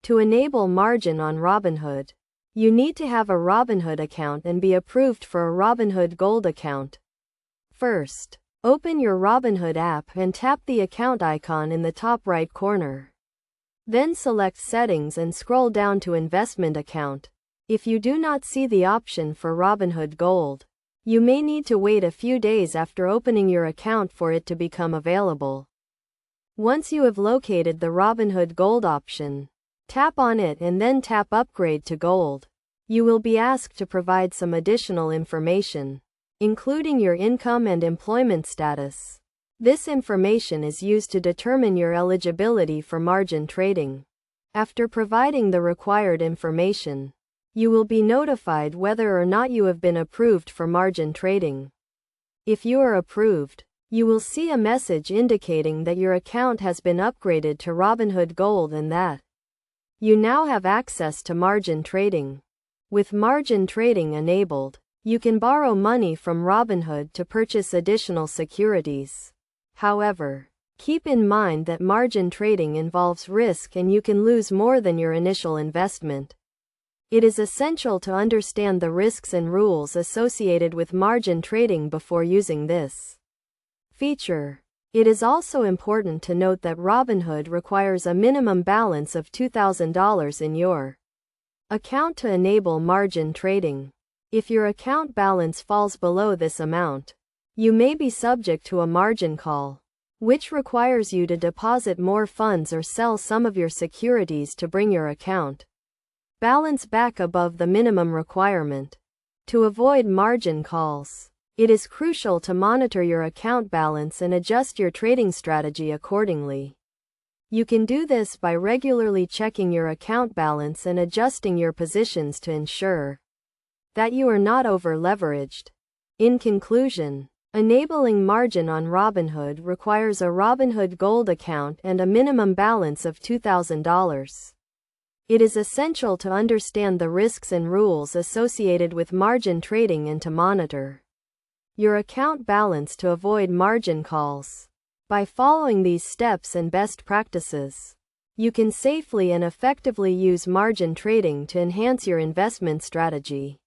To enable margin on Robinhood, you need to have a Robinhood account and be approved for a Robinhood Gold account. First, open your Robinhood app and tap the account icon in the top right corner. Then select Settings and scroll down to Investment Account. If you do not see the option for Robinhood Gold, you may need to wait a few days after opening your account for it to become available. Once you have located the Robinhood Gold option, tap on it and then tap Upgrade to Gold. You will be asked to provide some additional information, including your income and employment status. This information is used to determine your eligibility for margin trading. After providing the required information, you will be notified whether or not you have been approved for margin trading. If you are approved, you will see a message indicating that your account has been upgraded to Robinhood Gold and that you now have access to margin trading. With margin trading enabled, you can borrow money from Robinhood to purchase additional securities. However, keep in mind that margin trading involves risk and you can lose more than your initial investment. It is essential to understand the risks and rules associated with margin trading before using this feature. It is also important to note that Robinhood requires a minimum balance of $2,000 in your account to enable margin trading. If your account balance falls below this amount, you may be subject to a margin call, which requires you to deposit more funds or sell some of your securities to bring your account balance back above the minimum requirement. To avoid margin calls, it is crucial to monitor your account balance and adjust your trading strategy accordingly. You can do this by regularly checking your account balance and adjusting your positions to ensure that you are not over-leveraged. In conclusion, enabling margin on Robinhood requires a Robinhood Gold account and a minimum balance of $2,000. It is essential to understand the risks and rules associated with margin trading and to monitor your account balance to avoid margin calls. By following these steps and best practices, you can safely and effectively use margin trading to enhance your investment strategy.